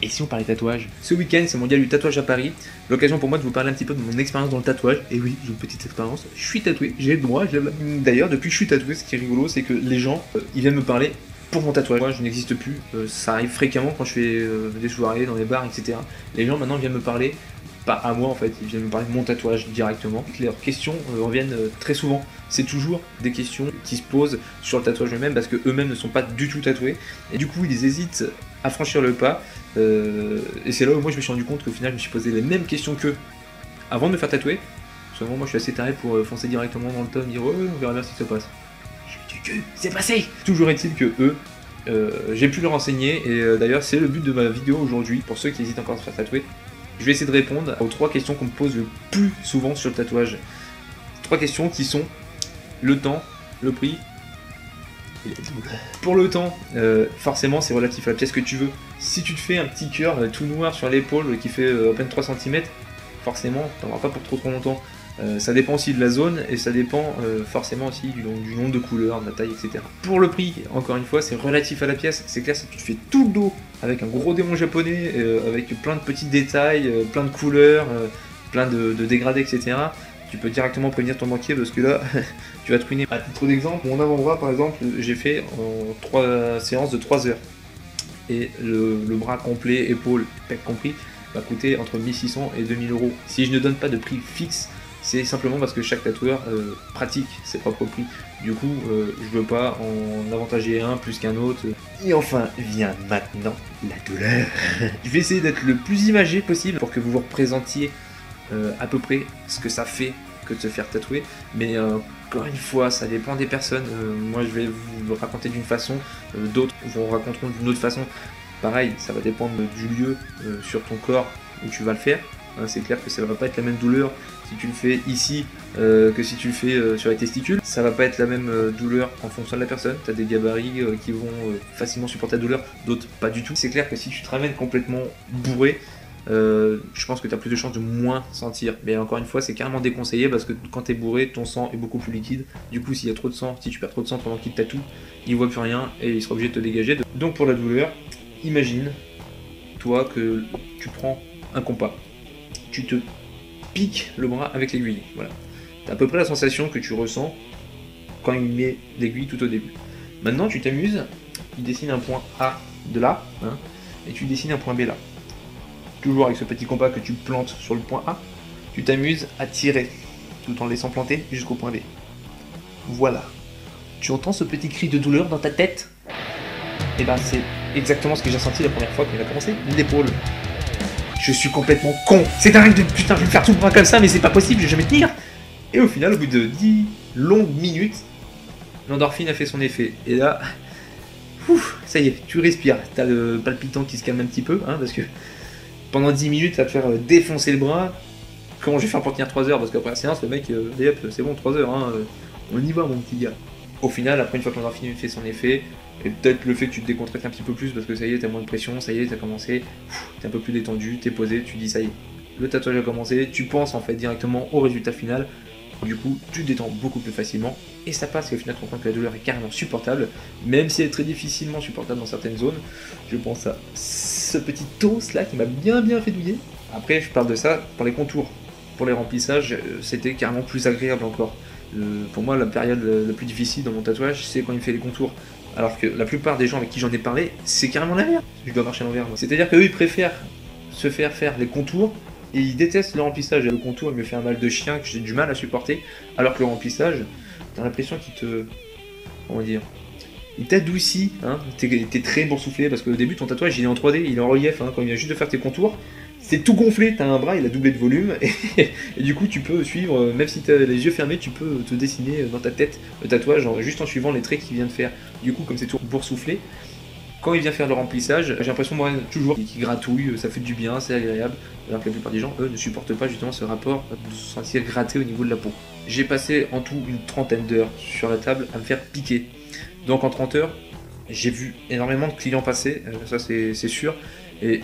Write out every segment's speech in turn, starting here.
Et si on parlait tatouage? Ce week-end, c'est mondial du tatouage à Paris. L'occasion pour moi de vous parler un petit peu de mon expérience dans le tatouage. Et oui, j'ai une petite expérience. Je suis tatoué, j'ai le droit. D'ailleurs, depuis que je suis tatoué, ce qui est rigolo, c'est que les gens, ils viennent me parler pour mon tatouage. Moi, je n'existe plus. Ça arrive fréquemment quand je fais des soirées dans des bars, etc. Les gens maintenant viennent me parler, pas à moi en fait, ils viennent me parler de mon tatouage directement. Leurs questions reviennent très souvent. C'est toujours des questions qui se posent sur le tatouage eux-mêmes parce que eux-mêmes ne sont pas du tout tatoués. Et du coup, ils hésitent à franchir le pas. Et c'est là où moi je me suis rendu compte qu'au final, je me suis posé les mêmes questions qu'eux avant de me faire tatouer. Seulement, moi je suis assez taré pour foncer directement dans le tas et me dire on verra bien ce qui se passe. Je me dis que c'est passé. Toujours est-il que eux, j'ai pu leur enseigner. Et d'ailleurs, c'est le but de ma vidéo aujourd'hui pour ceux qui hésitent encore à se faire tatouer. Je vais essayer de répondre aux 3 questions qu'on me pose le plus souvent sur le tatouage. 3 questions qui sont le temps, le prix et la douleur. Pour le temps, forcément c'est relatif à la pièce que tu veux. Si tu te fais un petit cœur tout noir sur l'épaule qui fait à peine 3 cm, forcément t'en auras pas pour trop longtemps. Ça dépend aussi de la zone et ça dépend forcément aussi du nombre de couleurs, de la taille, etc. Pour le prix, encore une fois, c'est relatif à la pièce. C'est clair, si tu te fais tout le dos avec un gros démon japonais, avec plein de petits détails, plein de couleurs, plein de dégradés, etc., tu peux directement prévenir ton banquier parce que là, tu vas te ruiner. À titre d'exemple, mon avant-bras, par exemple, j'ai fait en 3 séances de 3 heures. Et le bras complet, épaule, pec compris, va coûter entre 1600 et 2000 euros. Si je ne donne pas de prix fixe, c'est simplement parce que chaque tatoueur pratique ses propres prix. Du coup, je veux pas en avantager un plus qu'un autre. Et enfin, vient maintenant la douleur. Je vais essayer d'être le plus imagé possible pour que vous vous représentiez à peu près ce que ça fait que de se faire tatouer. Mais encore une fois, ça dépend des personnes. Moi, je vais vous le raconter d'une façon, d'autres vous raconteront d'une autre façon. Pareil, ça va dépendre du lieu sur ton corps où tu vas le faire. C'est clair que ça va pas être la même douleur si tu le fais ici que si tu le fais sur les testicules. Ça va pas être la même douleur en fonction de la personne. Tu as des gabarits qui vont facilement supporter la douleur, d'autres pas du tout. C'est clair que si tu te ramènes complètement bourré, je pense que tu as plus de chances de moins sentir. Mais encore une fois, c'est carrément déconseillé parce que quand tu es bourré, ton sang est beaucoup plus liquide. Du coup, s'il y a trop de sang, si tu perds trop de sang pendant qu'il te tatoue, il voit plus rien et il sera obligé de te dégager. Donc pour la douleur, imagine toi que tu prends un compas. Tu te piques le bras avec l'aiguille. Voilà. Tu as à peu près la sensation que tu ressens quand il met l'aiguille tout au début. Maintenant, tu t'amuses, tu dessines un point A de là, hein, et tu dessines un point B là. Toujours avec ce petit compas que tu plantes sur le point A, tu t'amuses à tirer, tout en le laissant planter jusqu'au point B. Voilà. Tu entends ce petit cri de douleur dans ta tête? Et ben c'est exactement ce que j'ai ressenti la première fois quand il a commencé, l'épaule. Je suis complètement con. C'est dingue de putain, je vais me faire tout le bras comme ça, mais c'est pas possible, je vais jamais tenir. Et au final, au bout de 10 longues minutes, l'endorphine a fait son effet. Et là, ça y est, tu respires. T'as le palpitant qui se calme un petit peu, hein, parce que pendant 10 minutes, ça va te faire défoncer le bras. Comment je vais faire pour tenir 3 heures? Parce qu'après la séance, le mec, c'est bon, 3 heures, hein, on y va, mon petit gars. Au final, après une fois que l'endorphine fait son effet, et peut-être le fait que tu te décontractes un petit peu plus parce que ça y est, t'as moins de pression, ça y est, t'as commencé, t'es un peu plus détendu, t'es posé, tu dis ça y est, le tatouage a commencé, tu penses en fait directement au résultat final, du coup tu te détends beaucoup plus facilement et ça passe et au final tu comprends que la douleur est carrément supportable, même si elle est très difficilement supportable dans certaines zones. Je pense à ce petit os là qui m'a bien fait douiller. Après je parle de ça pour les contours, pour les remplissages c'était carrément plus agréable encore. Pour moi la période la plus difficile dans mon tatouage c'est quand il me fait les contours. Alors que la plupart des gens avec qui j'en ai parlé, c'est carrément la merde. Je dois marcher à l'envers. C'est-à-dire qu'eux, ils préfèrent se faire les contours et ils détestent le remplissage. Et le contour, il me fait un mal de chien que j'ai du mal à supporter. Alors que le remplissage, t'as l'impression qu'il te... Comment dire? Il t'adoucit, hein. T'es très boursouflé parce qu'au début, ton tatouage, il est en 3D, il est en relief. Hein. Quand il vient juste de faire tes contours, c'est tout gonflé, t'as un bras, il a doublé de volume, et du coup tu peux suivre, même si t'as les yeux fermés, tu peux te dessiner dans ta tête le tatouage juste en suivant les traits qu'il vient de faire. Du coup, comme c'est tout boursouflé, quand il vient faire le remplissage, j'ai l'impression moi toujours qu'il gratouille, ça fait du bien, c'est agréable, alors que la plupart des gens, eux, ne supportent pas justement ce rapport de se sentir gratté au niveau de la peau. J'ai passé en tout une 30aine d'heures sur la table à me faire piquer. Donc en 30 heures, j'ai vu énormément de clients passer, ça c'est sûr, et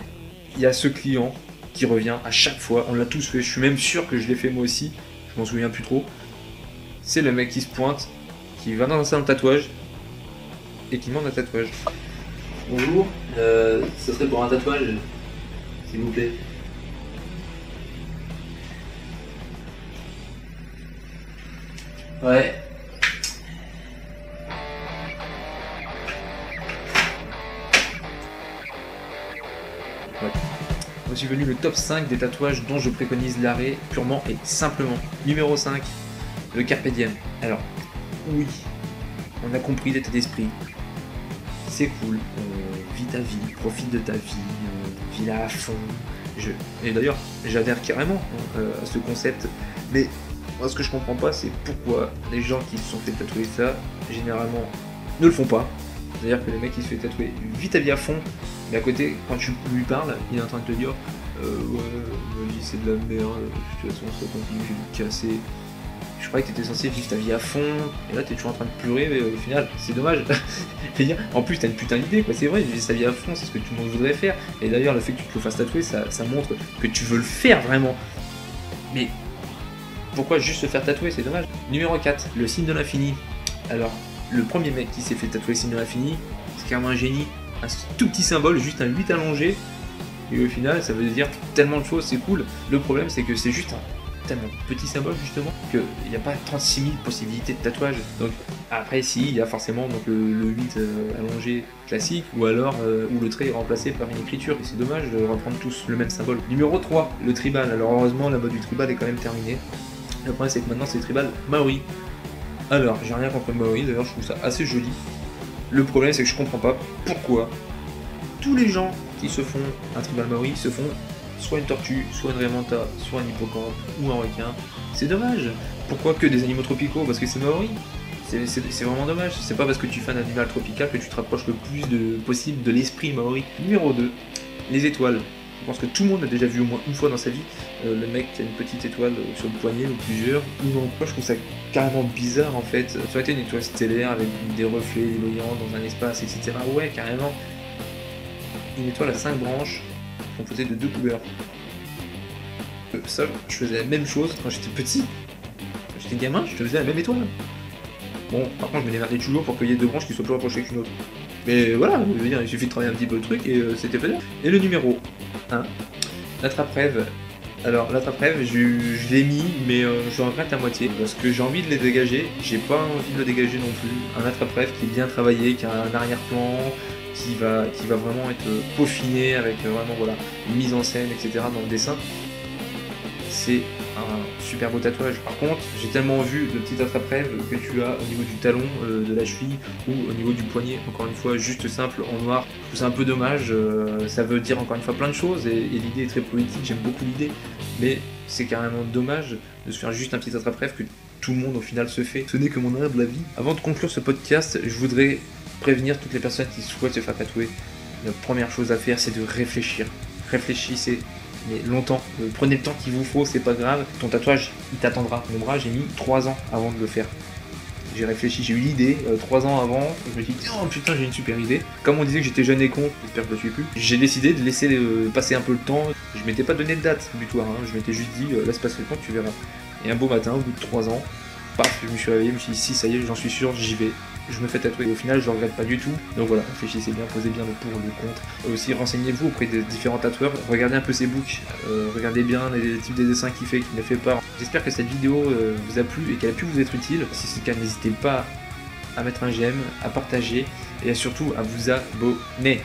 il y a ce client qui revient à chaque fois, on l'a tous fait, je suis même sûr que je l'ai fait moi aussi, je m'en souviens plus trop. C'est le mec qui se pointe, qui va dans un salon de tatouage et qui demande un tatouage. Bonjour, ce serait pour un tatouage. s'il vous plaît. Ouais. Voici venu le top 5 des tatouages dont je préconise l'arrêt purement et simplement. Numéro 5, le Carpe Diem. Alors, oui, on a compris l'état d'esprit. C'est cool, vis ta vie, profite de ta vie, vis-la à fond. Et d'ailleurs, j'adhère carrément à ce concept. Mais moi, ce que je comprends pas, c'est pourquoi les gens qui se sont fait tatouer ça, généralement, ne le font pas. C'est-à-dire que les mecs qui se fait tatouer, vis ta vie à fond, mais à côté, quand tu lui parles, il est en train de te dire ouais, ma vie c'est de la merde, de toute façon ça continue, j'ai dû casser. Je croyais que tu étais censé vivre ta vie à fond, et là t'es toujours en train de pleurer, mais au final, c'est dommage. En plus, t'as une putain d'idée, quoi, c'est vrai, vivre sa vie à fond, c'est ce que tout le monde voudrait faire. Et d'ailleurs, le fait que tu te le fasses tatouer, ça montre que tu veux le faire vraiment. Mais pourquoi juste se faire tatouer, c'est dommage. Numéro 4, le signe de l'infini. Alors, le premier mec qui s'est fait tatouer le signe de l'infini, c'est carrément un génie. Un tout petit symbole, juste un 8 allongé, et au final ça veut dire tellement de choses, c'est cool. Le problème c'est que c'est juste un tellement petit symbole justement qu'il n'y a pas 36 000 possibilités de tatouage. Donc après si, il y a forcément donc, le 8 allongé classique, ou alors où le trait est remplacé par une écriture, et c'est dommage de reprendre tous le même symbole. Numéro 3, le tribal. Alors heureusement la mode du tribal est quand même terminée. Le problème c'est que maintenant c'est le tribal Maori. Alors j'ai rien contre le Maori, d'ailleurs je trouve ça assez joli. Le problème c'est que je comprends pas pourquoi tous les gens qui se font un tribal maori se font soit une tortue, soit une raie manta, soit un hippocampe ou un requin. C'est dommage. Pourquoi que des animaux tropicaux? Parce que c'est maori. C'est vraiment dommage. C'est pas parce que tu fais un animal tropical que tu te rapproches le plus possible de l'esprit maori. Numéro 2, les étoiles. Je pense que tout le monde a déjà vu au moins une fois dans sa vie le mec qui a une petite étoile sur le poignet ou plusieurs. Ou non, je trouve ça carrément bizarre en fait. Ça aurait été une étoile stellaire avec des reflets brillants dans un espace, etc. Ouais, carrément. Une étoile à 5 branches composée de 2 couleurs. Ça, je faisais la même chose quand j'étais petit. Quand j'étais gamin, je faisais la même étoile. Bon, par contre, je me démerdais toujours pour qu'il y ait 2 branches qui soient plus rapprochées qu'une autre. Mais voilà, je veux dire, il suffit de travailler un petit peu le truc et c'était fait. Et le numéro 1, l'attrape-rêve. Alors, l'attrape-rêve, je l'ai mis, mais je regrette à moitié parce que j'ai envie de les dégager. J'ai pas envie de le dégager non plus. Un attrape-rêve qui est bien travaillé, qui a un arrière-plan, qui va vraiment être peaufiné avec vraiment voilà, une mise en scène, etc. dans le dessin. C'est un super beau tatouage. Par contre, j'ai tellement vu le petit attrape-rêve que tu as au niveau du talon, de la cheville ou au niveau du poignet, encore une fois, juste simple en noir. Je trouve ça un peu dommage, ça veut dire encore une fois plein de choses et l'idée est très politique, j'aime beaucoup l'idée, mais c'est carrément dommage de se faire juste un petit attrape-rêve que tout le monde au final se fait. Ce n'est que mon humble avis. Avant de conclure ce podcast, je voudrais prévenir toutes les personnes qui souhaitent se faire tatouer. La première chose à faire, c'est de réfléchir. Réfléchissez, mais longtemps. Prenez le temps qu'il vous faut, c'est pas grave. Ton tatouage, il t'attendra. Mon bras, j'ai mis 3 ans avant de le faire. J'ai réfléchi, j'ai eu l'idée 3 ans avant. Je me suis dit, oh putain, j'ai une super idée. Comme on disait que j'étais jeune et con, j'espère que je le suis plus. J'ai décidé de laisser passer un peu le temps. Je m'étais pas donné de date butoir, hein. Je m'étais juste dit, laisse passer le temps, tu verras. Et un beau matin, au bout de 3 ans, paf, je me suis réveillé, je me suis dit, si, ça y est, j'en suis sûr, j'y vais. Je me fais tatouer. Au final, je le regrette pas du tout. Donc voilà, réfléchissez bien, posez bien le pour, le contre. Aussi, renseignez-vous auprès des différents tatoueurs. Regardez un peu ses books. Regardez bien les types de dessins qu'il fait, qu'il ne fait pas. J'espère que cette vidéo vous a plu et qu'elle a pu vous être utile. Si c'est le cas, n'hésitez pas à mettre un j'aime, à partager et surtout à vous abonner.